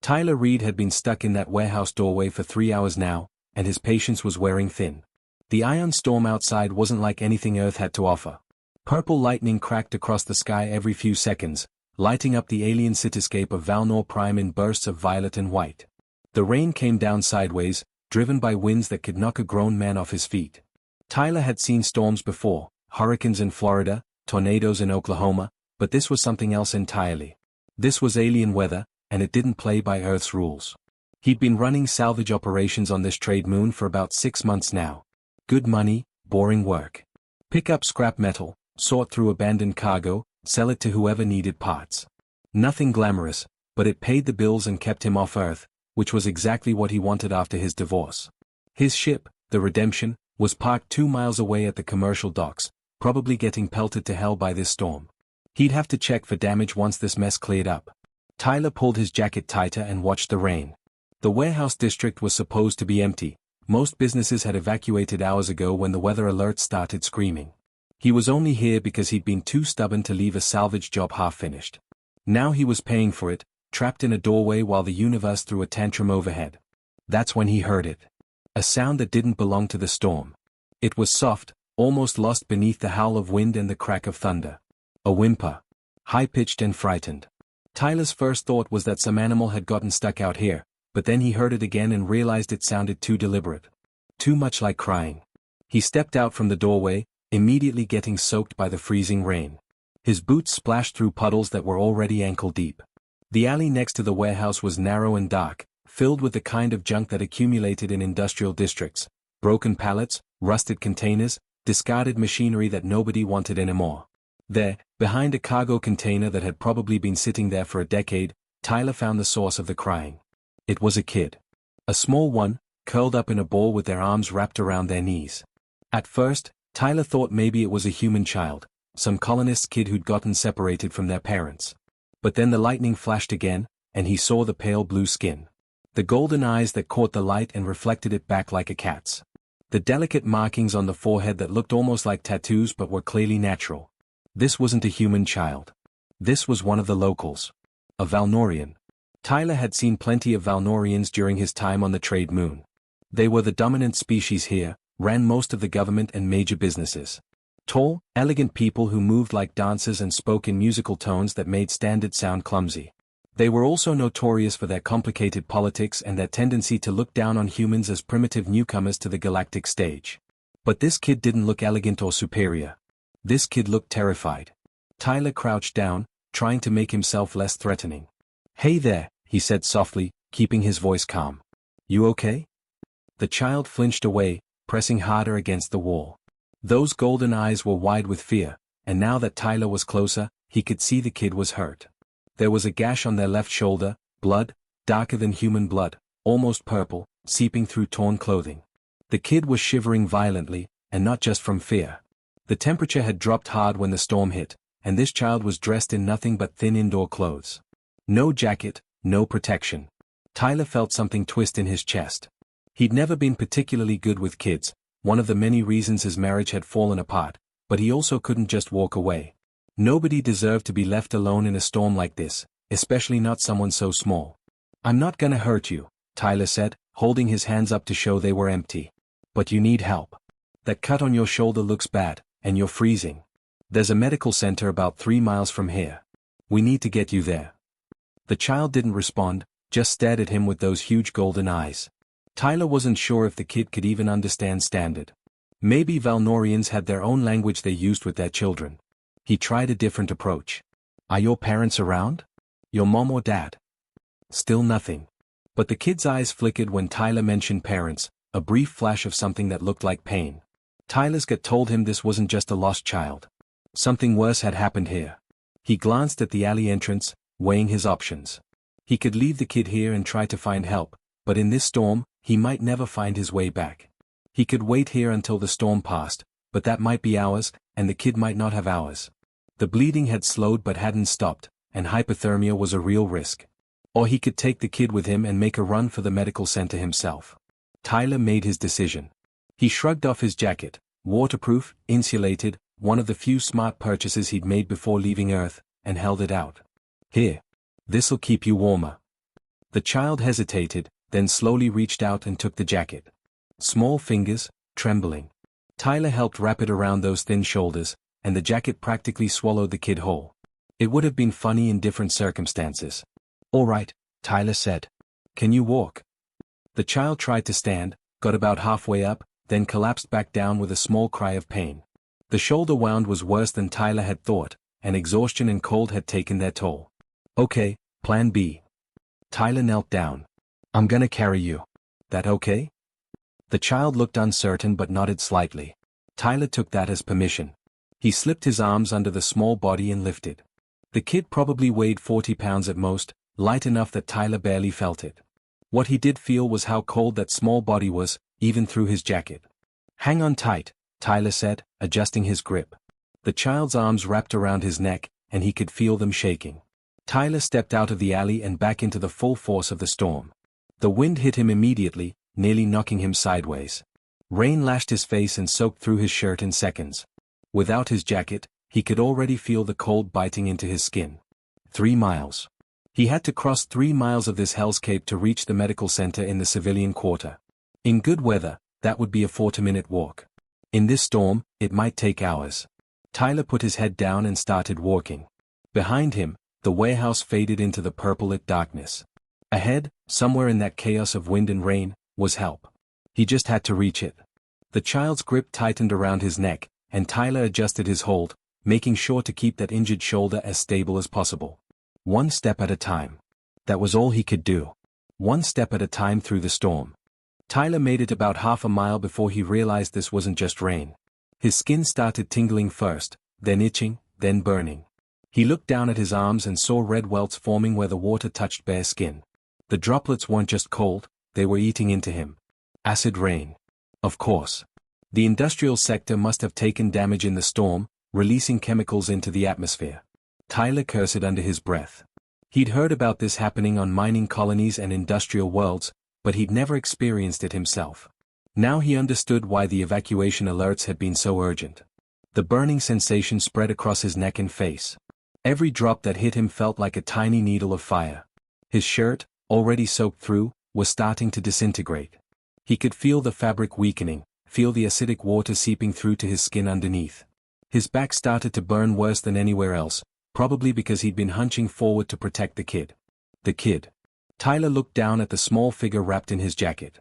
Tyler Reed had been stuck in that warehouse doorway for 3 hours now, and his patience was wearing thin. The ion storm outside wasn't like anything Earth had to offer. Purple lightning cracked across the sky every few seconds, lighting up the alien cityscape of Valnor Prime in bursts of violet and white. The rain came down sideways, driven by winds that could knock a grown man off his feet. Tyler had seen storms before, hurricanes in Florida, tornadoes in Oklahoma, but this was something else entirely. This was alien weather, and it didn't play by Earth's rules. He'd been running salvage operations on this trade moon for about 6 months now. Good money, boring work. Pick up scrap metal, sort through abandoned cargo, sell it to whoever needed parts. Nothing glamorous, but it paid the bills and kept him off Earth, which was exactly what he wanted after his divorce. His ship, the Redemption, was parked 2 miles away at the commercial docks, probably getting pelted to hell by this storm. He'd have to check for damage once this mess cleared up. Tyler pulled his jacket tighter and watched the rain. The warehouse district was supposed to be empty. Most businesses had evacuated hours ago when the weather alert started screaming. He was only here because he'd been too stubborn to leave a salvage job half-finished. Now he was paying for it, trapped in a doorway while the universe threw a tantrum overhead. That's when he heard it. A sound that didn't belong to the storm. It was soft, almost lost beneath the howl of wind and the crack of thunder. A whimper. High-pitched and frightened. Tyler's first thought was that some animal had gotten stuck out here, but then he heard it again and realized it sounded too deliberate. Too much like crying. He stepped out from the doorway, immediately getting soaked by the freezing rain. His boots splashed through puddles that were already ankle-deep. The alley next to the warehouse was narrow and dark, filled with the kind of junk that accumulated in industrial districts. Broken pallets, rusted containers, discarded machinery that nobody wanted anymore. There, behind a cargo container that had probably been sitting there for a decade, Tyler found the source of the crying. It was a kid. A small one, curled up in a ball with their arms wrapped around their knees. At first, Tyler thought maybe it was a human child, some colonist's kid who'd gotten separated from their parents. But then the lightning flashed again, and he saw the pale blue skin. The golden eyes that caught the light and reflected it back like a cat's. The delicate markings on the forehead that looked almost like tattoos but were clearly natural. This wasn't a human child. This was one of the locals. A Valnorian. Tyler had seen plenty of Valnorians during his time on the trade moon. They were the dominant species here, ran most of the government and major businesses. Tall, elegant people who moved like dancers and spoke in musical tones that made standard sound clumsy. They were also notorious for their complicated politics and their tendency to look down on humans as primitive newcomers to the galactic stage. But this kid didn't look elegant or superior. This kid looked terrified. Tyler crouched down, trying to make himself less threatening. "Hey there," he said softly, keeping his voice calm. "You okay?" The child flinched away, pressing harder against the wall. Those golden eyes were wide with fear, and now that Tyler was closer, he could see the kid was hurt. There was a gash on their left shoulder, blood, darker than human blood, almost purple, seeping through torn clothing. The kid was shivering violently, and not just from fear. The temperature had dropped hard when the storm hit, and this child was dressed in nothing but thin indoor clothes. No jacket, no protection. Tyler felt something twist in his chest. He'd never been particularly good with kids, one of the many reasons his marriage had fallen apart, but he also couldn't just walk away. Nobody deserved to be left alone in a storm like this, especially not someone so small. "I'm not gonna hurt you," Tyler said, holding his hands up to show they were empty. "But you need help. That cut on your shoulder looks bad, and you're freezing. There's a medical center about 3 miles from here. We need to get you there." The child didn't respond, just stared at him with those huge golden eyes. Tyler wasn't sure if the kid could even understand standard. Maybe Valnorians had their own language they used with their children. He tried a different approach. "Are your parents around? Your mom or dad?" Still nothing. But the kid's eyes flickered when Tyler mentioned parents, a brief flash of something that looked like pain. Tyler's gut told him this wasn't just a lost child. Something worse had happened here. He glanced at the alley entrance, weighing his options. He could leave the kid here and try to find help, but in this storm, he might never find his way back. He could wait here until the storm passed, but that might be hours, and the kid might not have hours. The bleeding had slowed but hadn't stopped, and hypothermia was a real risk. Or he could take the kid with him and make a run for the medical center himself. Tyler made his decision. He shrugged off his jacket, waterproof, insulated, one of the few smart purchases he'd made before leaving Earth, and held it out. "Here. This'll keep you warmer." The child hesitated, then slowly reached out and took the jacket. Small fingers, trembling. Tyler helped wrap it around those thin shoulders, and the jacket practically swallowed the kid whole. It would have been funny in different circumstances. "All right," Tyler said. "Can you walk?" The child tried to stand, got about halfway up, then collapsed back down with a small cry of pain. The shoulder wound was worse than Tyler had thought, and exhaustion and cold had taken their toll. "Okay, plan B." Tyler knelt down. "I'm gonna carry you. That okay?" The child looked uncertain but nodded slightly. Tyler took that as permission. He slipped his arms under the small body and lifted. The kid probably weighed 40 pounds at most, light enough that Tyler barely felt it. What he did feel was how cold that small body was, even through his jacket. "Hang on tight," Tyler said, adjusting his grip. The child's arms wrapped around his neck, and he could feel them shaking. Tyler stepped out of the alley and back into the full force of the storm. The wind hit him immediately, nearly knocking him sideways. Rain lashed his face and soaked through his shirt in seconds. Without his jacket, he could already feel the cold biting into his skin. 3 miles. He had to cross 3 miles of this hellscape to reach the medical center in the civilian quarter. In good weather, that would be a 40-minute walk. In this storm, it might take hours. Tyler put his head down and started walking. Behind him, the warehouse faded into the purple-lit darkness. Ahead, somewhere in that chaos of wind and rain, was help. He just had to reach it. The child's grip tightened around his neck, and Tyler adjusted his hold, making sure to keep that injured shoulder as stable as possible. One step at a time. That was all he could do. One step at a time through the storm. Tyler made it about half a mile before he realized this wasn't just rain. His skin started tingling first, then itching, then burning. He looked down at his arms and saw red welts forming where the water touched bare skin. The droplets weren't just cold, they were eating into him. Acid rain. Of course. The industrial sector must have taken damage in the storm, releasing chemicals into the atmosphere. Tyler cursed under his breath. He'd heard about this happening on mining colonies and industrial worlds, but he'd never experienced it himself. Now he understood why the evacuation alerts had been so urgent. The burning sensation spread across his neck and face. Every drop that hit him felt like a tiny needle of fire. His shirt, already soaked through, was starting to disintegrate. He could feel the fabric weakening, feel the acidic water seeping through to his skin underneath. His back started to burn worse than anywhere else, probably because he'd been hunching forward to protect the kid. The kid. Tyler looked down at the small figure wrapped in his jacket.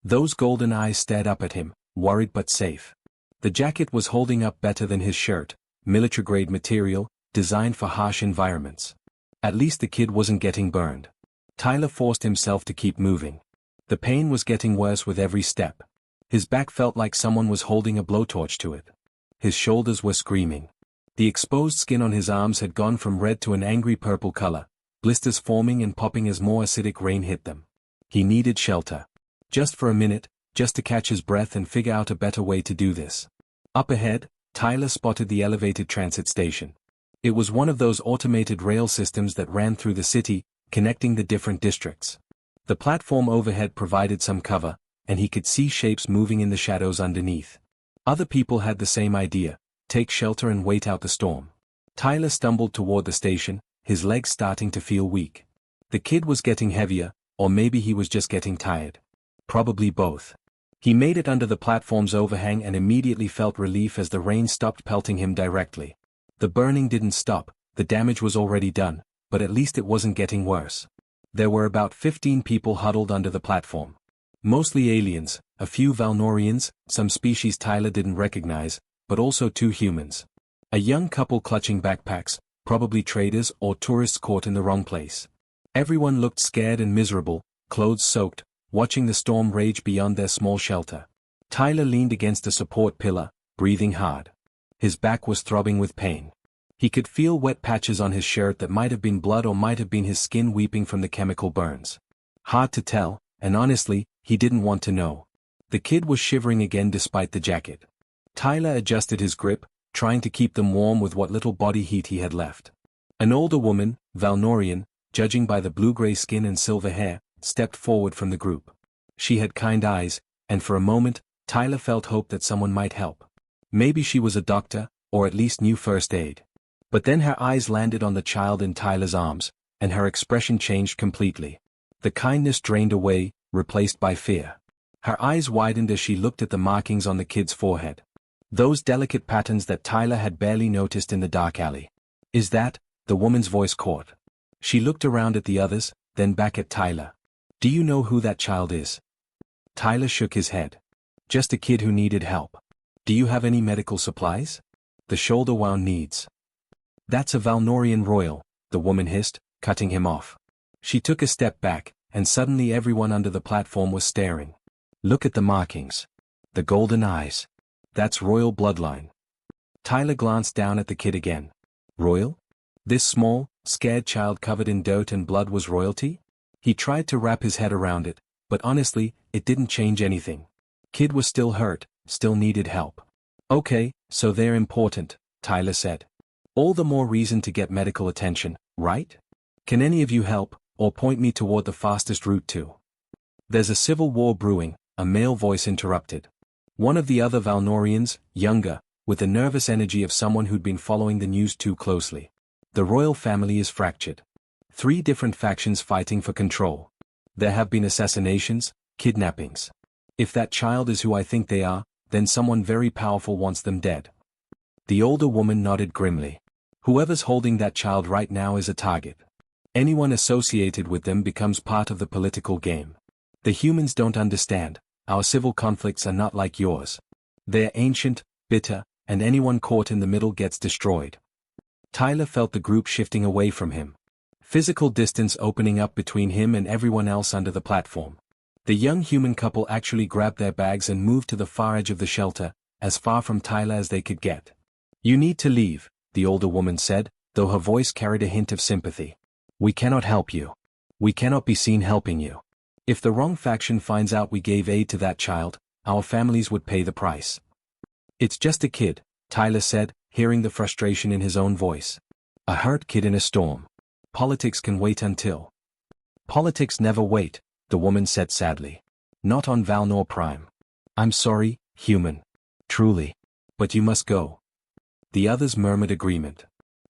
Those golden eyes stared up at him, worried but safe. The jacket was holding up better than his shirt, military-grade material, designed for harsh environments. At least the kid wasn't getting burned. Tyler forced himself to keep moving. The pain was getting worse with every step. His back felt like someone was holding a blowtorch to it. His shoulders were screaming. The exposed skin on his arms had gone from red to an angry purple color, blisters forming and popping as more acidic rain hit them. He needed shelter. Just for a minute, just to catch his breath and figure out a better way to do this. Up ahead, Tyler spotted the elevated transit station. It was one of those automated rail systems that ran through the city, connecting the different districts. The platform overhead provided some cover, and he could see shapes moving in the shadows underneath. Other people had the same idea: take shelter and wait out the storm. Tyler stumbled toward the station, his legs starting to feel weak. The kid was getting heavier, or maybe he was just getting tired. Probably both. He made it under the platform's overhang and immediately felt relief as the rain stopped pelting him directly. The burning didn't stop, the damage was already done, but at least it wasn't getting worse. There were about 15 people huddled under the platform. Mostly aliens, a few Valnorians, some species Tyler didn't recognize, but also 2 humans. A young couple clutching backpacks, probably traders or tourists caught in the wrong place. Everyone looked scared and miserable, clothes soaked, watching the storm rage beyond their small shelter. Tyler leaned against a support pillar, breathing hard. His back was throbbing with pain. He could feel wet patches on his shirt that might have been blood or might have been his skin weeping from the chemical burns. Hard to tell, and honestly, he didn't want to know. The kid was shivering again despite the jacket. Tyler adjusted his grip, trying to keep them warm with what little body heat he had left. An older woman, Valnorian, judging by the blue-gray skin and silver hair, stepped forward from the group. She had kind eyes, and for a moment, Tyler felt hope that someone might help. Maybe she was a doctor, or at least knew first aid. But then her eyes landed on the child in Tyler's arms, and her expression changed completely. The kindness drained away, replaced by fear. Her eyes widened as she looked at the markings on the kid's forehead. Those delicate patterns that Tyler had barely noticed in the dark alley. Is that? The woman's voice caught. She looked around at the others, then back at Tyler. Do you know who that child is? Tyler shook his head. Just a kid who needed help. Do you have any medical supplies? The shoulder wound needs. That's a Valnorian royal, the woman hissed, cutting him off. She took a step back, and suddenly everyone under the platform was staring. Look at the markings. The golden eyes. That's royal bloodline. Tyler glanced down at the kid again. Royal? This small, scared child covered in dirt and blood was royalty? He tried to wrap his head around it, but honestly, it didn't change anything. Kid was still hurt, still needed help. Okay, so they're important, Tyler said. All the more reason to get medical attention, right? Can any of you help, or point me toward the fastest route to? There's a civil war brewing, a male voice interrupted. One of the other Valnorians, younger, with the nervous energy of someone who'd been following the news too closely. The royal family is fractured. 3 different factions fighting for control. There have been assassinations, kidnappings. If that child is who I think they are, then someone very powerful wants them dead. The older woman nodded grimly. Whoever's holding that child right now is a target. Anyone associated with them becomes part of the political game. The humans don't understand, our civil conflicts are not like yours. They're ancient, bitter, and anyone caught in the middle gets destroyed. Tyler felt the group shifting away from him. Physical distance opening up between him and everyone else under the platform. The young human couple actually grabbed their bags and moved to the far edge of the shelter, as far from Tyler as they could get. You need to leave, the older woman said, though her voice carried a hint of sympathy. We cannot help you. We cannot be seen helping you. If the wrong faction finds out we gave aid to that child, our families would pay the price. It's just a kid, Tyler said, hearing the frustration in his own voice. A hurt kid in a storm. Politics can wait until. Politics never wait, the woman said sadly. Not on Valnor Prime. I'm sorry, human. Truly. But you must go. The others murmured agreement.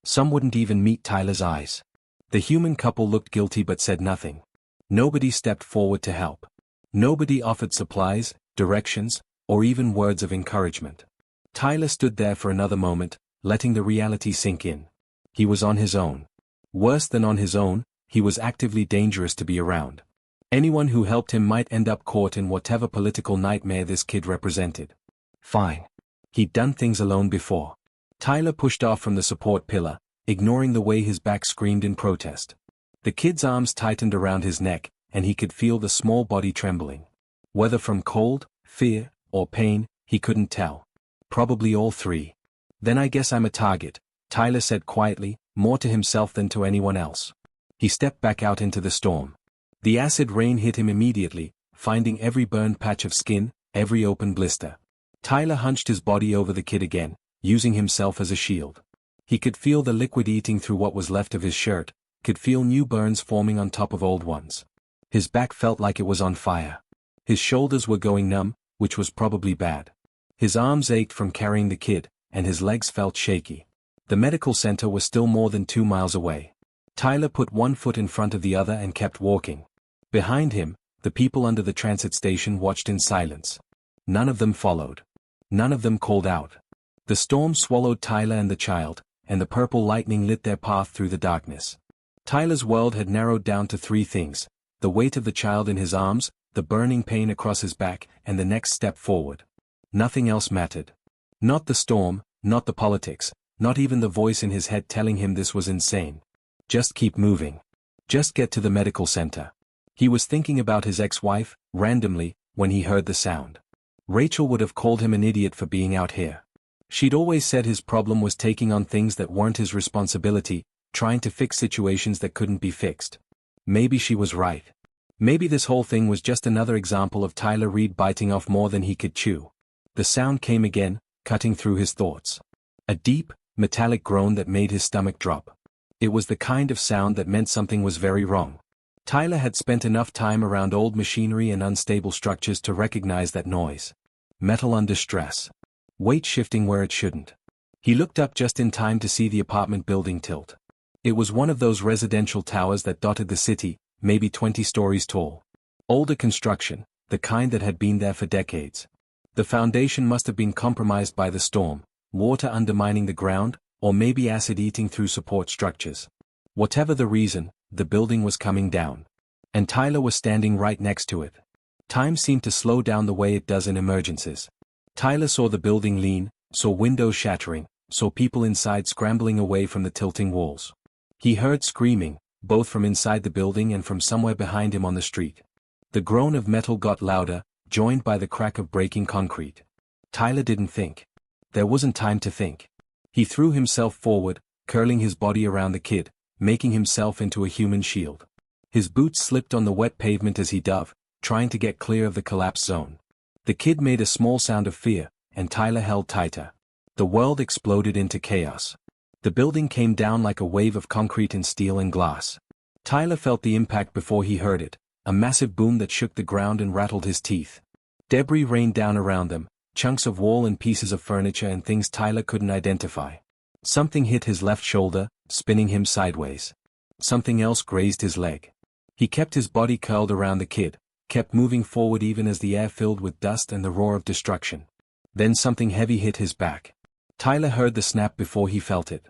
Some wouldn't even meet Tyler's eyes. The human couple looked guilty but said nothing. Nobody stepped forward to help. Nobody offered supplies, directions, or even words of encouragement. Tyler stood there for another moment, letting the reality sink in. He was on his own. Worse than on his own, he was actively dangerous to be around. Anyone who helped him might end up caught in whatever political nightmare this kid represented. Fine. He'd done things alone before. Tyler pushed off from the support pillar, ignoring the way his back screamed in protest. The kid's arms tightened around his neck, and he could feel the small body trembling. Whether from cold, fear, or pain, he couldn't tell. Probably all 3. Then I guess I'm a target, Tyler said quietly, more to himself than to anyone else. He stepped back out into the storm. The acid rain hit him immediately, finding every burned patch of skin, every open blister. Tyler hunched his body over the kid again, using himself as a shield. He could feel the liquid eating through what was left of his shirt, could feel new burns forming on top of old ones. His back felt like it was on fire. His shoulders were going numb, which was probably bad. His arms ached from carrying the kid, and his legs felt shaky. The medical center was still more than 2 miles away. Tyler put one foot in front of the other and kept walking. Behind him, the people under the transit station watched in silence. None of them followed. None of them called out. The storm swallowed Tyler and the child, and the purple lightning lit their path through the darkness. Tyler's world had narrowed down to 3 things: the weight of the child in his arms, the burning pain across his back, and the next step forward. Nothing else mattered. Not the storm, not the politics, not even the voice in his head telling him this was insane. Just keep moving. Just get to the medical center. He was thinking about his ex-wife, randomly, when he heard the sound. Rachel would have called him an idiot for being out here. She'd always said his problem was taking on things that weren't his responsibility, trying to fix situations that couldn't be fixed. Maybe she was right. Maybe this whole thing was just another example of Tyler Reed biting off more than he could chew. The sound came again, cutting through his thoughts. A deep, metallic groan that made his stomach drop. It was the kind of sound that meant something was very wrong. Tyler had spent enough time around old machinery and unstable structures to recognize that noise. Metal under stress. Weight shifting where it shouldn't. He looked up just in time to see the apartment building tilt. It was one of those residential towers that dotted the city, maybe 20 stories tall. Older construction, the kind that had been there for decades. The foundation must have been compromised by the storm, water undermining the ground, or maybe acid eating through support structures. Whatever the reason, the building was coming down. And Tyler was standing right next to it. Time seemed to slow down the way it does in emergencies. Tyler saw the building lean, saw windows shattering, saw people inside scrambling away from the tilting walls. He heard screaming, both from inside the building and from somewhere behind him on the street. The groan of metal got louder, joined by the crack of breaking concrete. Tyler didn't think. There wasn't time to think. He threw himself forward, curling his body around the kid, making himself into a human shield. His boots slipped on the wet pavement as he dove, trying to get clear of the collapse zone. The kid made a small sound of fear, and Tyler held tighter. The world exploded into chaos. The building came down like a wave of concrete and steel and glass. Tyler felt the impact before he heard it, a massive boom that shook the ground and rattled his teeth. Debris rained down around them, chunks of wall and pieces of furniture and things Tyler couldn't identify. Something hit his left shoulder, spinning him sideways. Something else grazed his leg. He kept his body curled around the kid, kept moving forward even as the air filled with dust and the roar of destruction. Then something heavy hit his back. Tyler heard the snap before he felt it.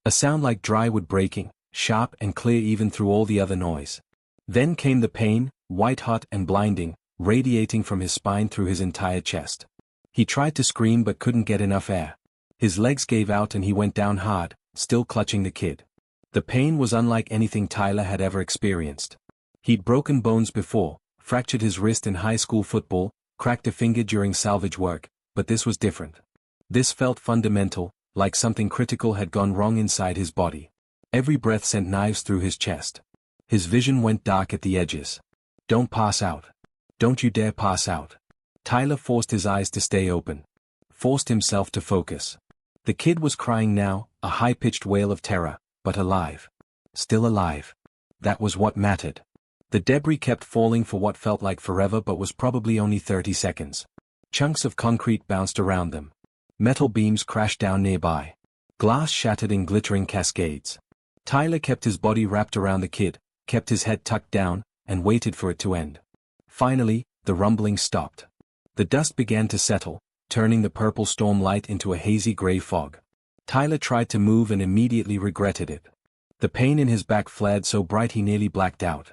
A sound like dry wood breaking, sharp and clear even through all the other noise. Then came the pain, white-hot and blinding, radiating from his spine through his entire chest. He tried to scream but couldn't get enough air. His legs gave out and he went down hard, still clutching the kid. The pain was unlike anything Tyler had ever experienced. He'd broken bones before, fractured his wrist in high school football, cracked a finger during salvage work, but this was different. This felt fundamental, like something critical had gone wrong inside his body. Every breath sent knives through his chest. His vision went dark at the edges. Don't pass out. Don't you dare pass out. Tyler forced his eyes to stay open. Forced himself to focus. The kid was crying now, a high-pitched wail of terror, but alive. Still alive. That was what mattered. The debris kept falling for what felt like forever but was probably only 30 seconds. Chunks of concrete bounced around them. Metal beams crashed down nearby. Glass shattered in glittering cascades. Tyler kept his body wrapped around the kid, kept his head tucked down, and waited for it to end. Finally, the rumbling stopped. The dust began to settle, turning the purple storm light into a hazy gray fog. Tyler tried to move and immediately regretted it. The pain in his back flared so bright he nearly blacked out.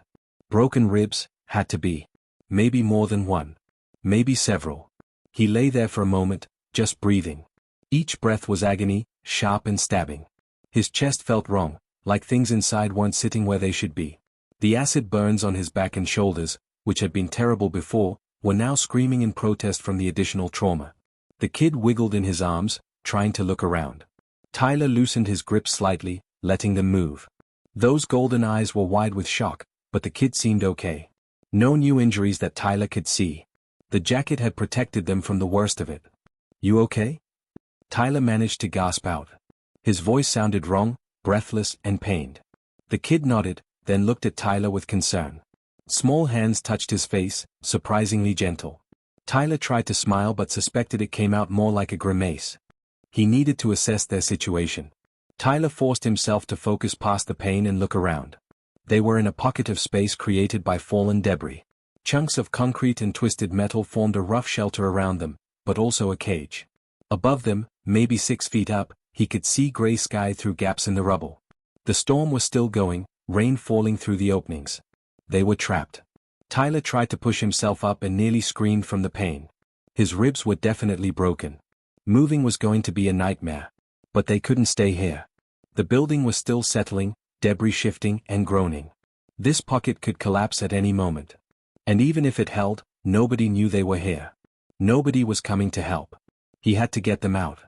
Broken ribs, had to be. Maybe more than one. Maybe several. He lay there for a moment, just breathing. Each breath was agony, sharp and stabbing. His chest felt wrong, like things inside weren't sitting where they should be. The acid burns on his back and shoulders, which had been terrible before, were now screaming in protest from the additional trauma. The kid wiggled in his arms, trying to look around. Tyler loosened his grip slightly, letting them move. Those golden eyes were wide with shock, but the kid seemed okay. No new injuries that Tyler could see. The jacket had protected them from the worst of it. You okay? Tyler managed to gasp out. His voice sounded wrong, breathless and pained. The kid nodded, then looked at Tyler with concern. Small hands touched his face, surprisingly gentle. Tyler tried to smile but suspected it came out more like a grimace. He needed to assess their situation. Tyler forced himself to focus past the pain and look around. They were in a pocket of space created by fallen debris. Chunks of concrete and twisted metal formed a rough shelter around them, but also a cage. Above them, maybe 6 feet up, he could see gray sky through gaps in the rubble. The storm was still going, rain falling through the openings. They were trapped. Tyler tried to push himself up and nearly screamed from the pain. His ribs were definitely broken. Moving was going to be a nightmare. But they couldn't stay here. The building was still settling, debris shifting and groaning. This pocket could collapse at any moment. And even if it held, nobody knew they were here. Nobody was coming to help. He had to get them out.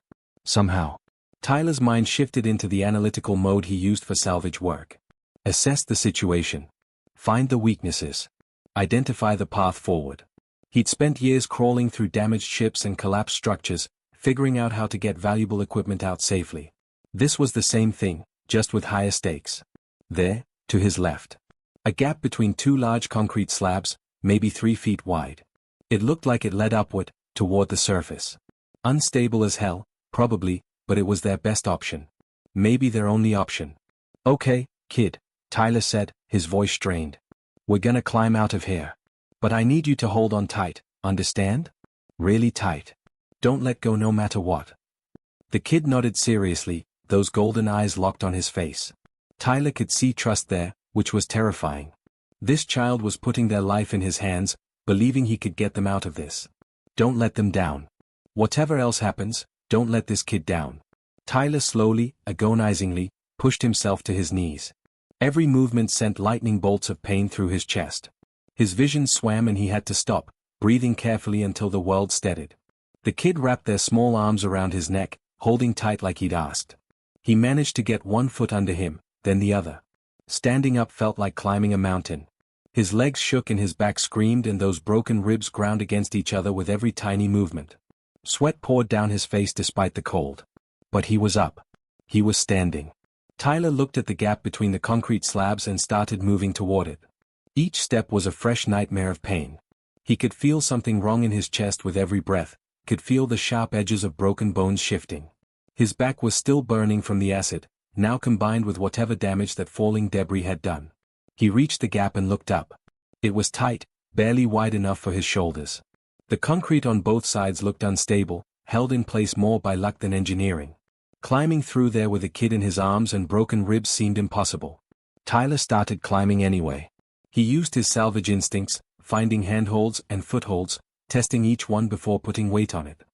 Somehow. Tyler's mind shifted into the analytical mode he used for salvage work. Assess the situation. Find the weaknesses. Identify the path forward. He'd spent years crawling through damaged ships and collapsed structures, figuring out how to get valuable equipment out safely. This was the same thing, just with higher stakes. There, to his left. A gap between 2 large concrete slabs, maybe 3 feet wide. It looked like it led upward, toward the surface. Unstable as hell, probably, but it was their best option. Maybe their only option. Okay, kid, Tyler said, his voice strained. We're gonna climb out of here. But I need you to hold on tight, understand? Really tight. Don't let go no matter what. The kid nodded seriously, those golden eyes locked on his face. Tyler could see trust there, which was terrifying. This child was putting their life in his hands, believing he could get them out of this. Don't let them down. Whatever else happens, don't let this kid down. Tyler slowly, agonizingly, pushed himself to his knees. Every movement sent lightning bolts of pain through his chest. His vision swam and he had to stop, breathing carefully until the world steadied. The kid wrapped their small arms around his neck, holding tight like he'd asked. He managed to get one foot under him, then the other. Standing up felt like climbing a mountain. His legs shook and his back screamed and those broken ribs ground against each other with every tiny movement. Sweat poured down his face despite the cold. But he was up. He was standing. Tyler looked at the gap between the concrete slabs and started moving toward it. Each step was a fresh nightmare of pain. He could feel something wrong in his chest with every breath, could feel the sharp edges of broken bones shifting. His back was still burning from the acid, now combined with whatever damage that falling debris had done. He reached the gap and looked up. It was tight, barely wide enough for his shoulders. The concrete on both sides looked unstable, held in place more by luck than engineering. Climbing through there with a kid in his arms and broken ribs seemed impossible. Tyler started climbing anyway. He used his salvage instincts, finding handholds and footholds, testing each one before putting weight on it.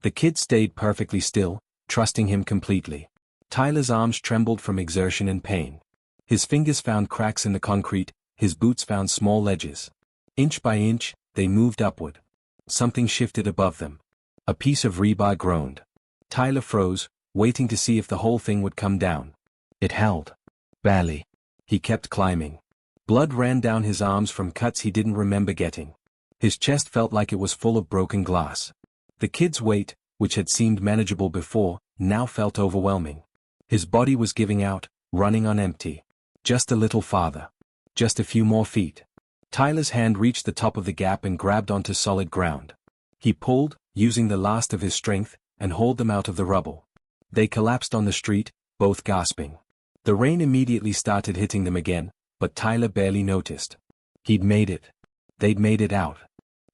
The kid stayed perfectly still, trusting him completely. Tyler's arms trembled from exertion and pain. His fingers found cracks in the concrete, his boots found small ledges. Inch by inch, they moved upward. Something shifted above them. A piece of rebar groaned. Tyler froze, waiting to see if the whole thing would come down. It held. Barely. He kept climbing. Blood ran down his arms from cuts he didn't remember getting. His chest felt like it was full of broken glass. The kid's weight, which had seemed manageable before, now felt overwhelming. His body was giving out, running on empty. Just a little farther. Just a few more feet. Tyler's hand reached the top of the gap and grabbed onto solid ground. He pulled, using the last of his strength, and hauled them out of the rubble. They collapsed on the street, both gasping. The rain immediately started hitting them again, but Tyler barely noticed. He'd made it. They'd made it out.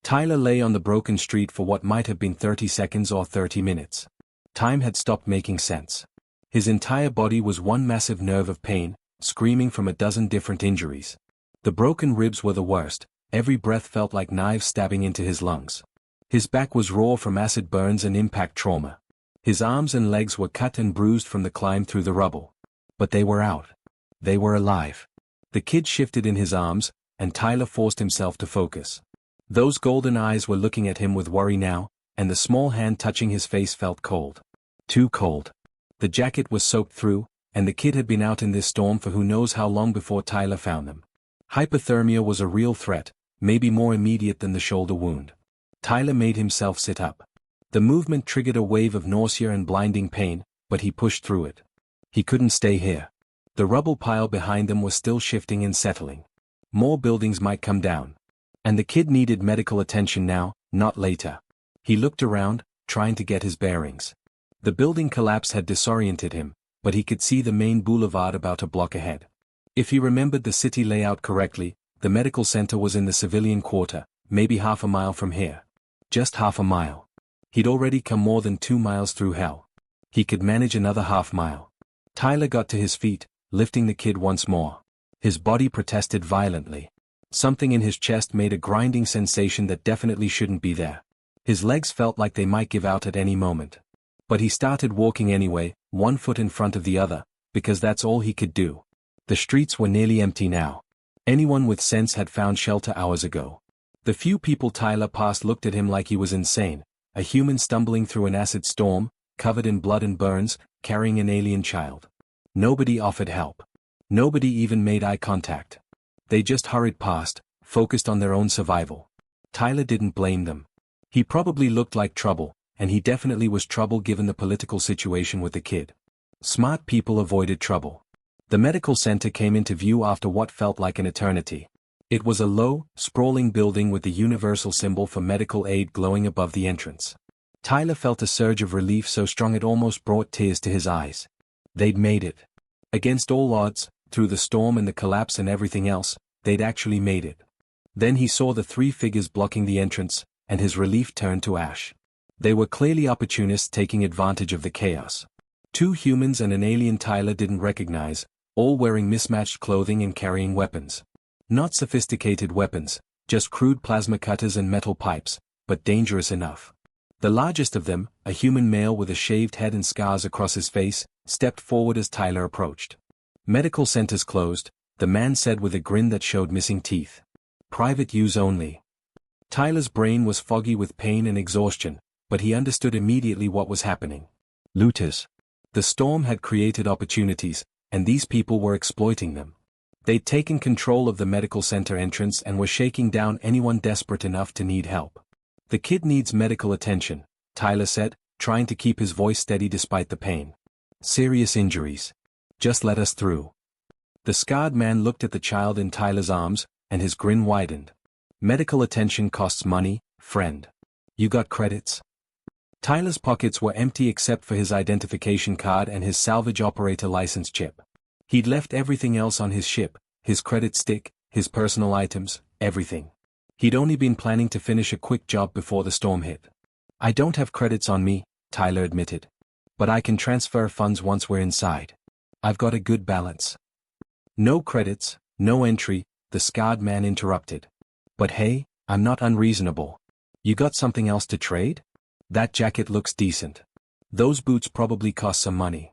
Tyler lay on the broken street for what might have been 30 seconds or 30 minutes. Time had stopped making sense. His entire body was one massive nerve of pain, screaming from a dozen different injuries. The broken ribs were the worst, every breath felt like knives stabbing into his lungs. His back was raw from acid burns and impact trauma. His arms and legs were cut and bruised from the climb through the rubble. But they were out. They were alive. The kid shifted in his arms, and Tyler forced himself to focus. Those golden eyes were looking at him with worry now, and the small hand touching his face felt cold. Too cold. The jacket was soaked through, and the kid had been out in this storm for who knows how long before Tyler found them. Hypothermia was a real threat, maybe more immediate than the shoulder wound. Tyler made himself sit up. The movement triggered a wave of nausea and blinding pain, but he pushed through it. He couldn't stay here. The rubble pile behind them was still shifting and settling. More buildings might come down. And the kid needed medical attention now, not later. He looked around, trying to get his bearings. The building collapse had disoriented him, but he could see the main boulevard about a block ahead. If he remembered the city layout correctly, the medical center was in the civilian quarter, maybe half a mile from here. Just half a mile. He'd already come more than 2 miles through hell. He could manage another half mile. Tyler got to his feet, lifting the kid once more. His body protested violently. Something in his chest made a grinding sensation that definitely shouldn't be there. His legs felt like they might give out at any moment. But he started walking anyway, one foot in front of the other, because that's all he could do. The streets were nearly empty now. Anyone with sense had found shelter hours ago. The few people Tyler passed looked at him like he was insane, a human stumbling through an acid storm, covered in blood and burns, carrying an alien child. Nobody offered help. Nobody even made eye contact. They just hurried past, focused on their own survival. Tyler didn't blame them. He probably looked like trouble, and he definitely was trouble given the political situation with the kid. Smart people avoided trouble. The medical center came into view after what felt like an eternity. It was a low, sprawling building with the universal symbol for medical aid glowing above the entrance. Tyler felt a surge of relief so strong it almost brought tears to his eyes. They'd made it. Against all odds, through the storm and the collapse and everything else, they'd actually made it. Then he saw the three figures blocking the entrance, and his relief turned to ash. They were clearly opportunists taking advantage of the chaos. Two humans and an alien Tyler didn't recognize, all wearing mismatched clothing and carrying weapons. Not sophisticated weapons, just crude plasma cutters and metal pipes, but dangerous enough. The largest of them, a human male with a shaved head and scars across his face, stepped forward as Tyler approached. "Medical centers closed," the man said with a grin that showed missing teeth. "Private use only." Tyler's brain was foggy with pain and exhaustion, but he understood immediately what was happening. Looters. The storm had created opportunities, and these people were exploiting them. They'd taken control of the medical center entrance and were shaking down anyone desperate enough to need help. "The kid needs medical attention," Tyler said, trying to keep his voice steady despite the pain. "Serious injuries. Just let us through." The scarred man looked at the child in Tyler's arms, and his grin widened. "Medical attention costs money, friend. You got credits?" Tyler's pockets were empty except for his identification card and his salvage operator license chip. He'd left everything else on his ship, his credit stick, his personal items, everything. He'd only been planning to finish a quick job before the storm hit. "I don't have credits on me," Tyler admitted. "But I can transfer funds once we're inside. I've got a good balance." "No credits, no entry," the scarred man interrupted. "But hey, I'm not unreasonable. You got something else to trade? That jacket looks decent. Those boots probably cost some money."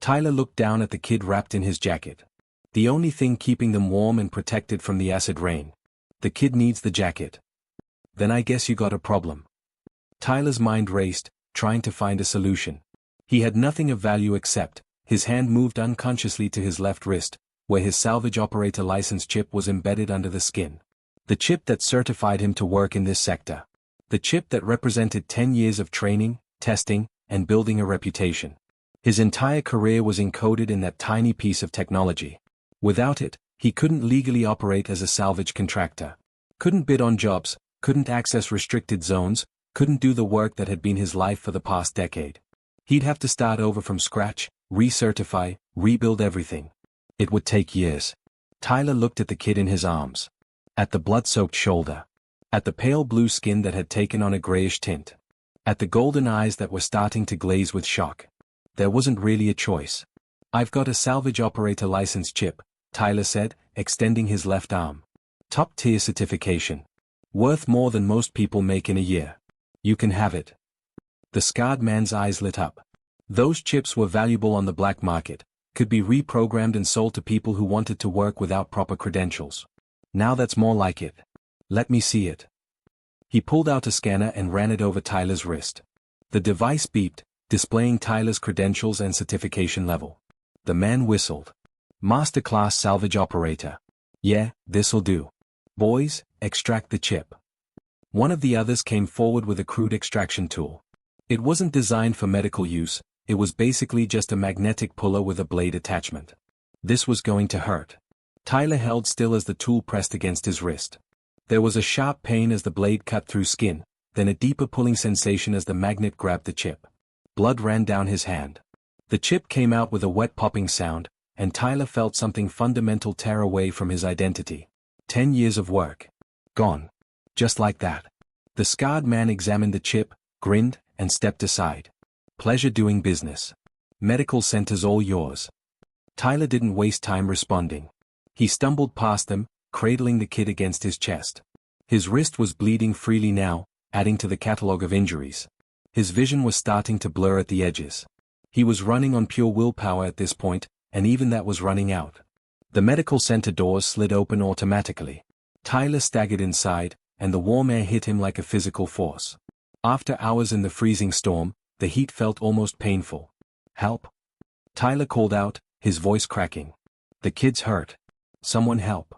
Tyler looked down at the kid wrapped in his jacket. The only thing keeping them warm and protected from the acid rain. "The kid needs the jacket." "Then I guess you got a problem." Tyler's mind raced, trying to find a solution. He had nothing of value except, his hand moved unconsciously to his left wrist, where his salvage operator license chip was embedded under the skin. The chip that certified him to work in this sector. The chip that represented 10 years of training, testing, and building a reputation. His entire career was encoded in that tiny piece of technology. Without it, he couldn't legally operate as a salvage contractor. Couldn't bid on jobs, couldn't access restricted zones, couldn't do the work that had been his life for the past decade. He'd have to start over from scratch, recertify, rebuild everything. It would take years. Tyler looked at the kid in his arms. At the blood-soaked shoulder. At the pale blue skin that had taken on a grayish tint. At the golden eyes that were starting to glaze with shock. There wasn't really a choice. "I've got a salvage operator license chip," Tyler said, extending his left arm. "Top-tier certification. Worth more than most people make in a year. You can have it." The scarred man's eyes lit up. Those chips were valuable on the black market, could be reprogrammed and sold to people who wanted to work without proper credentials. "Now that's more like it. Let me see it." He pulled out a scanner and ran it over Tyler's wrist. The device beeped, displaying Tyler's credentials and certification level. The man whistled. "Masterclass salvage operator. Yeah, this'll do. Boys, extract the chip." One of the others came forward with a crude extraction tool. It wasn't designed for medical use, it was basically just a magnetic puller with a blade attachment. This was going to hurt. Tyler held still as the tool pressed against his wrist. There was a sharp pain as the blade cut through skin, then a deeper pulling sensation as the magnet grabbed the chip. Blood ran down his hand. The chip came out with a wet popping sound, and Tyler felt something fundamental tear away from his identity. 10 years of work. Gone. Just like that. The scarred man examined the chip, grinned, and stepped aside. "Pleasure doing business. Medical center's all yours." Tyler didn't waste time responding. He stumbled past them, cradling the kid against his chest. His wrist was bleeding freely now, adding to the catalog of injuries. His vision was starting to blur at the edges. He was running on pure willpower at this point, and even that was running out. The medical center doors slid open automatically. Tyler staggered inside, and the warm air hit him like a physical force. After hours in the freezing storm, the heat felt almost painful. "Help!" Tyler called out, his voice cracking. "The kid's hurt. Someone help."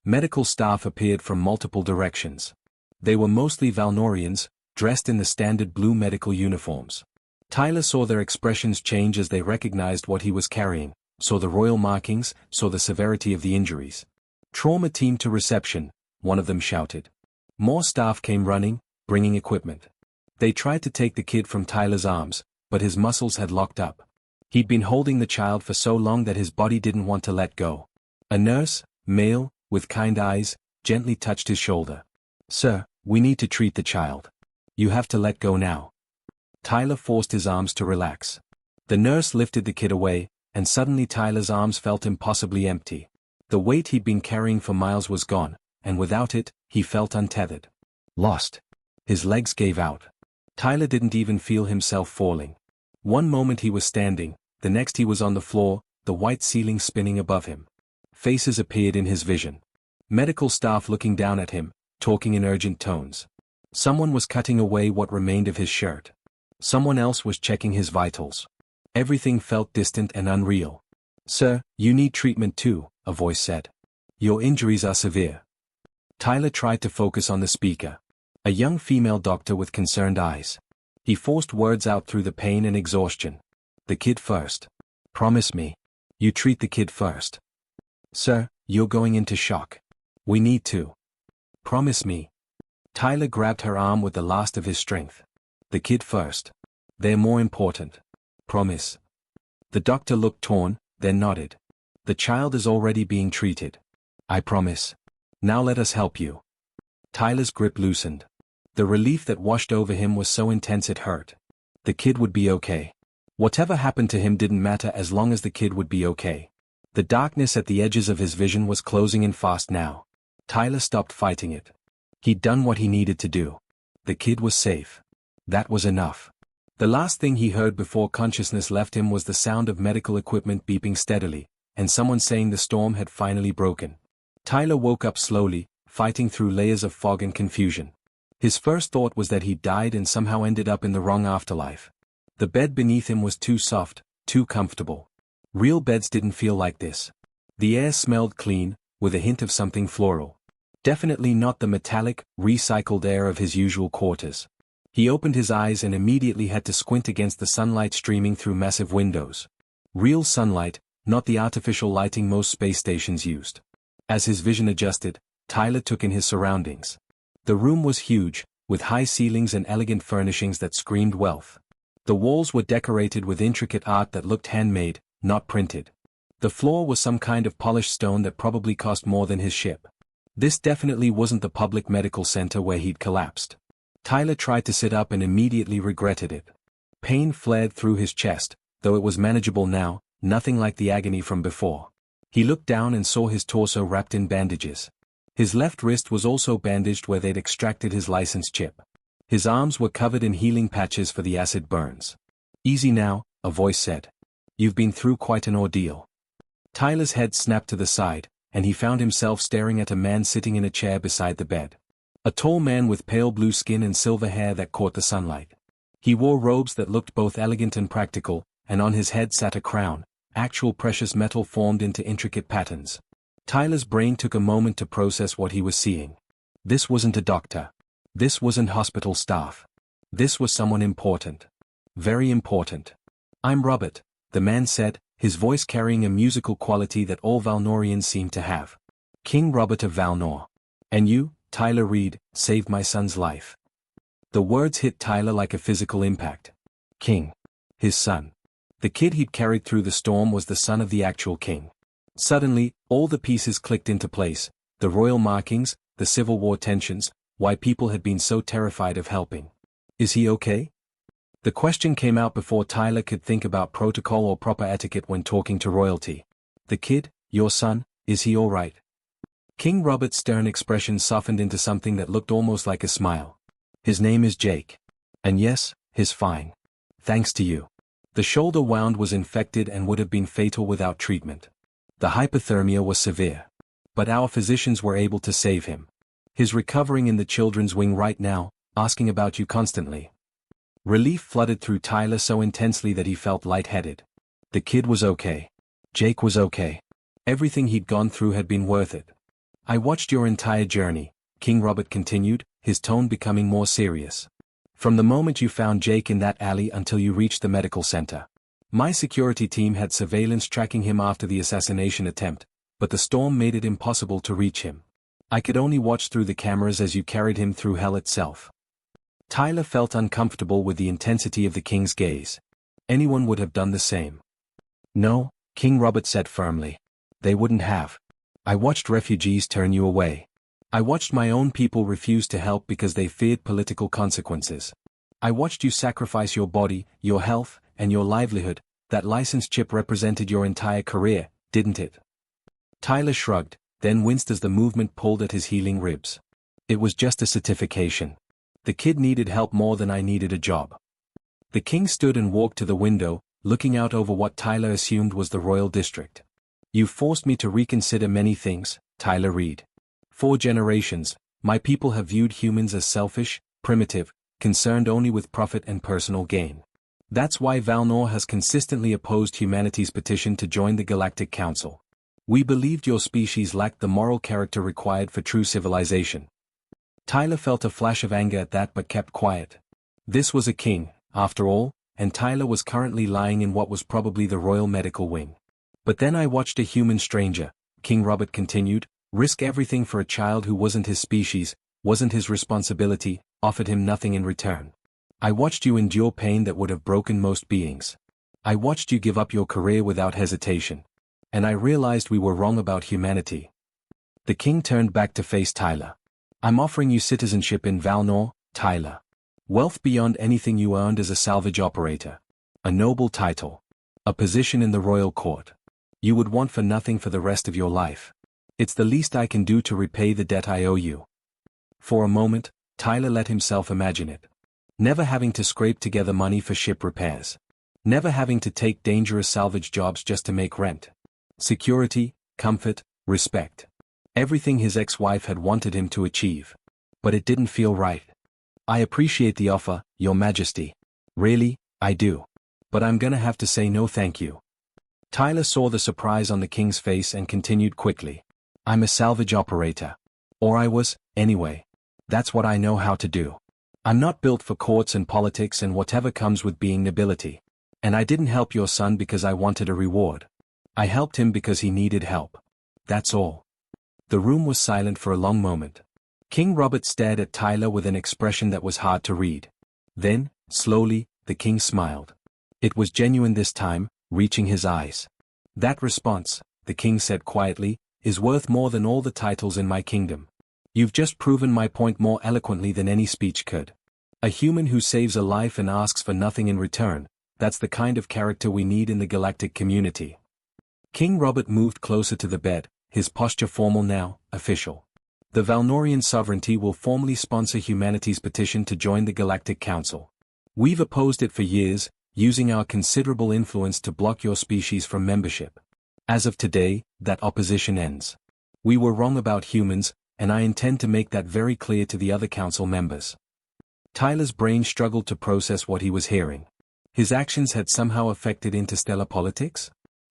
Medical staff appeared from multiple directions. They were mostly Valnorians, dressed in the standard blue medical uniforms. Tyler saw their expressions change as they recognized what he was carrying, saw the royal markings, saw the severity of the injuries. "Trauma team to reception," one of them shouted. More staff came running, bringing equipment. They tried to take the kid from Tyler's arms, but his muscles had locked up. He'd been holding the child for so long that his body didn't want to let go. A nurse, male, with kind eyes, gently touched his shoulder. "Sir, we need to treat the child. You have to let go now." Tyler forced his arms to relax. The nurse lifted the kid away, and suddenly Tyler's arms felt impossibly empty. The weight he'd been carrying for miles was gone, and without it, he felt untethered. Lost. His legs gave out. Tyler didn't even feel himself falling. One moment he was standing, the next he was on the floor, the white ceiling spinning above him. Faces appeared in his vision. Medical staff looking down at him, talking in urgent tones. Someone was cutting away what remained of his shirt. Someone else was checking his vitals. Everything felt distant and unreal. "Sir, you need treatment too," a voice said. "Your injuries are severe." Tyler tried to focus on the speaker. A young female doctor with concerned eyes. He forced words out through the pain and exhaustion. "The kid first. Promise me. You treat the kid first. Sir, you're going into shock. We need to. Promise me." Tyler grabbed her arm with the last of his strength. "The kid first. They're more important. Promise." The doctor looked torn, then nodded. "The child is already being treated. I promise. Now let us help you." Tyler's grip loosened. The relief that washed over him was so intense it hurt. The kid would be okay. Whatever happened to him didn't matter as long as the kid would be okay. The darkness at the edges of his vision was closing in fast now. Tyler stopped fighting it. He'd done what he needed to do. The kid was safe. That was enough. The last thing he heard before consciousness left him was the sound of medical equipment beeping steadily, and someone saying the storm had finally broken. Tyler woke up slowly, fighting through layers of fog and confusion. His first thought was that he'd died and somehow ended up in the wrong afterlife. The bed beneath him was too soft, too comfortable. Real beds didn't feel like this. The air smelled clean, with a hint of something floral. Definitely not the metallic, recycled air of his usual quarters. He opened his eyes and immediately had to squint against the sunlight streaming through massive windows. Real sunlight, not the artificial lighting most space stations used. As his vision adjusted, Tyler took in his surroundings. The room was huge, with high ceilings and elegant furnishings that screamed wealth. The walls were decorated with intricate art that looked handmade, not printed. The floor was some kind of polished stone that probably cost more than his ship. This definitely wasn't the public medical center where he'd collapsed. Tyler tried to sit up and immediately regretted it. Pain flared through his chest, though it was manageable now, nothing like the agony from before. He looked down and saw his torso wrapped in bandages. His left wrist was also bandaged where they'd extracted his license chip. His arms were covered in healing patches for the acid burns. "Easy now," a voice said. "You've been through quite an ordeal." Tyler's head snapped to the side, and he found himself staring at a man sitting in a chair beside the bed. A tall man with pale blue skin and silver hair that caught the sunlight. He wore robes that looked both elegant and practical, and on his head sat a crown, actual precious metal formed into intricate patterns. Tyler's brain took a moment to process what he was seeing. This wasn't a doctor. This wasn't hospital staff. This was someone important. Very important. "I'm Robert," the man said, his voice carrying a musical quality that all Valnorians seemed to have. "King Robert of Valnor. And you, Tyler Reed, saved my son's life." The words hit Tyler like a physical impact. King. His son. The kid he'd carried through the storm was the son of the actual king. Suddenly, all the pieces clicked into place, the royal markings, the Civil War tensions, why people had been so terrified of helping. "Is he okay?" The question came out before Tyler could think about protocol or proper etiquette when talking to royalty. "The kid, your son, is he all right?" King Robert's stern expression softened into something that looked almost like a smile. "His name is Jake. And yes, he's fine. Thanks to you." The shoulder wound was infected and would have been fatal without treatment. The hypothermia was severe. But our physicians were able to save him. He's recovering in the children's wing right now, asking about you constantly. Relief flooded through Tyler so intensely that he felt lightheaded. The kid was okay. Jake was okay. Everything he'd gone through had been worth it. "I watched your entire journey," King Robert continued, his tone becoming more serious. "From the moment you found Jake in that alley until you reached the medical center. My security team had surveillance tracking him after the assassination attempt, but the storm made it impossible to reach him. I could only watch through the cameras as you carried him through hell itself." Tyler felt uncomfortable with the intensity of the king's gaze. Anyone would have done the same. "No," King Robert said firmly. "They wouldn't have. I watched refugees turn you away. I watched my own people refuse to help because they feared political consequences. I watched you sacrifice your body, your health, and your livelihood. That license chip represented your entire career, didn't it? Tyler shrugged, then winced as the movement pulled at his healing ribs. It was just a certification. The kid needed help more than I needed a job. The king stood and walked to the window, looking out over what Tyler assumed was the royal district. You forced me to reconsider many things, Tyler Reed. 4 generations, my people have viewed humans as selfish, primitive, concerned only with profit and personal gain. That's why Valnor has consistently opposed humanity's petition to join the Galactic Council. We believed your species lacked the moral character required for true civilization. Tyler felt a flash of anger at that but kept quiet. This was a king, after all, and Tyler was currently lying in what was probably the royal medical wing. But then I watched a human stranger, King Robert continued, risk everything for a child who wasn't his species, wasn't his responsibility, offered him nothing in return. I watched you endure pain that would have broken most beings. I watched you give up your career without hesitation. And I realized we were wrong about humanity. The king turned back to face Tyler. I'm offering you citizenship in Valnor, Tyler. Wealth beyond anything you earned as a salvage operator. A noble title. A position in the royal court. You would want for nothing for the rest of your life. It's the least I can do to repay the debt I owe you. For a moment, Tyler let himself imagine it. Never having to scrape together money for ship repairs. Never having to take dangerous salvage jobs just to make rent. Security, comfort, respect. Everything his ex-wife had wanted him to achieve. But it didn't feel right. I appreciate the offer, Your Majesty. Really, I do. But I'm gonna have to say no thank you. Tyler saw the surprise on the king's face and continued quickly. I'm a salvage operator. Or I was, anyway. That's what I know how to do. I'm not built for courts and politics and whatever comes with being nobility. And I didn't help your son because I wanted a reward. I helped him because he needed help. That's all. The room was silent for a long moment. King Robert stared at Tyler with an expression that was hard to read. Then, slowly, the king smiled. It was genuine this time, reaching his eyes. That response, the king said quietly, is worth more than all the titles in my kingdom. You've just proven my point more eloquently than any speech could. A human who saves a life and asks for nothing in return, that's the kind of character we need in the galactic community. King Robert moved closer to the bed, his posture formal now, official. The Valnorian sovereignty will formally sponsor humanity's petition to join the Galactic Council. We've opposed it for years, using our considerable influence to block your species from membership. As of today, that opposition ends. We were wrong about humans, and I intend to make that very clear to the other council members. Tyler's brain struggled to process what he was hearing. His actions had somehow affected interstellar politics?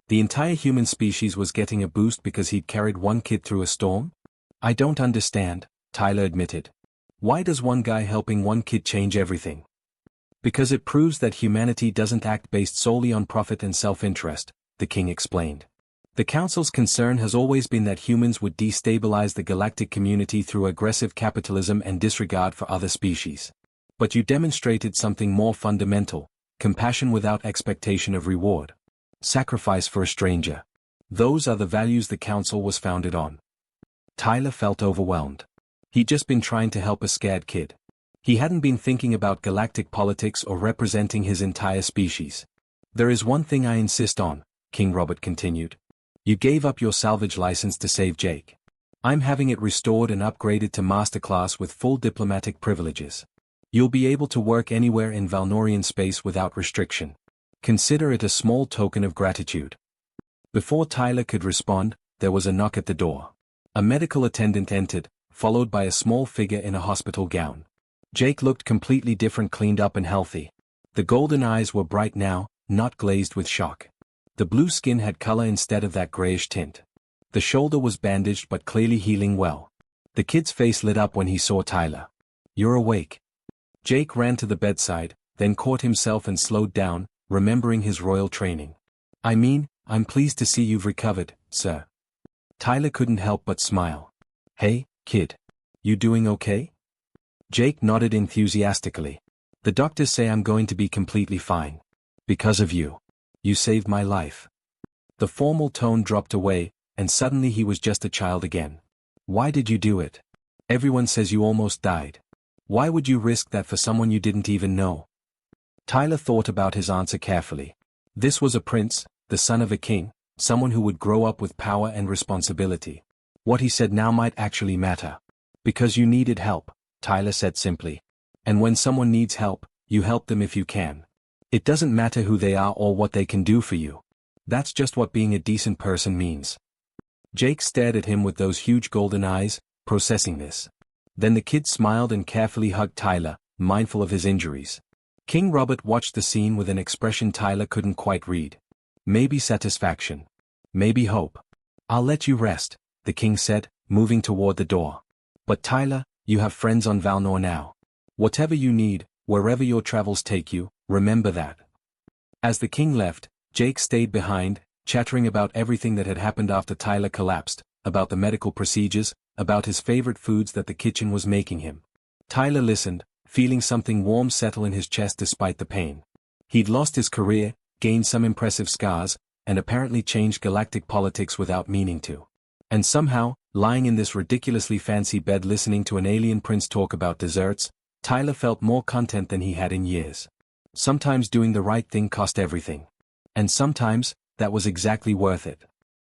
The entire human species was getting a boost because he'd carried one kid through a storm? I don't understand, Tyler admitted. Why does one guy helping one kid change everything? Because it proves that humanity doesn't act based solely on profit and self-interest, the king explained. The council's concern has always been that humans would destabilize the galactic community through aggressive capitalism and disregard for other species. But you demonstrated something more fundamental, compassion without expectation of reward. Sacrifice for a stranger. Those are the values the council was founded on. Tyler felt overwhelmed. He'd just been trying to help a scared kid. He hadn't been thinking about galactic politics or representing his entire species. There is one thing I insist on, King Robert continued. You gave up your salvage license to save Jake. I'm having it restored and upgraded to masterclass with full diplomatic privileges. You'll be able to work anywhere in Valnorian space without restriction. Consider it a small token of gratitude. Before Tyler could respond, there was a knock at the door. A medical attendant entered, followed by a small figure in a hospital gown. Jake looked completely different, cleaned up and healthy. The golden eyes were bright now, not glazed with shock. The blue skin had color instead of that grayish tint. The shoulder was bandaged but clearly healing well. The kid's face lit up when he saw Tyler. You're awake. Jake ran to the bedside, then caught himself and slowed down, remembering his royal training. I mean, I'm pleased to see you've recovered, sir. Tyler couldn't help but smile. Hey, kid. You doing okay? Jake nodded enthusiastically. The doctors say I'm going to be completely fine. Because of you. You saved my life. The formal tone dropped away, and suddenly he was just a child again. Why did you do it? Everyone says you almost died. Why would you risk that for someone you didn't even know? Tyler thought about his answer carefully. This was a prince, the son of a king, someone who would grow up with power and responsibility. What he said now might actually matter. Because you needed help, Tyler said simply. And when someone needs help, you help them if you can. It doesn't matter who they are or what they can do for you. That's just what being a decent person means. Jake stared at him with those huge golden eyes, processing this. Then the kid smiled and carefully hugged Tyler, mindful of his injuries. King Robert watched the scene with an expression Tyler couldn't quite read. Maybe satisfaction. Maybe hope. I'll let you rest, the king said, moving toward the door. But Tyler, you have friends on Valnor now. Whatever you need, wherever your travels take you, remember that. As the king left, Jake stayed behind, chattering about everything that had happened after Tyler collapsed, about the medical procedures, about his favorite foods that the kitchen was making him. Tyler listened, feeling something warm settle in his chest despite the pain. He'd lost his career, gained some impressive scars, and apparently changed galactic politics without meaning to. And somehow, lying in this ridiculously fancy bed listening to an alien prince talk about desserts, Tyler felt more content than he had in years. Sometimes doing the right thing cost everything. And sometimes, that was exactly worth it.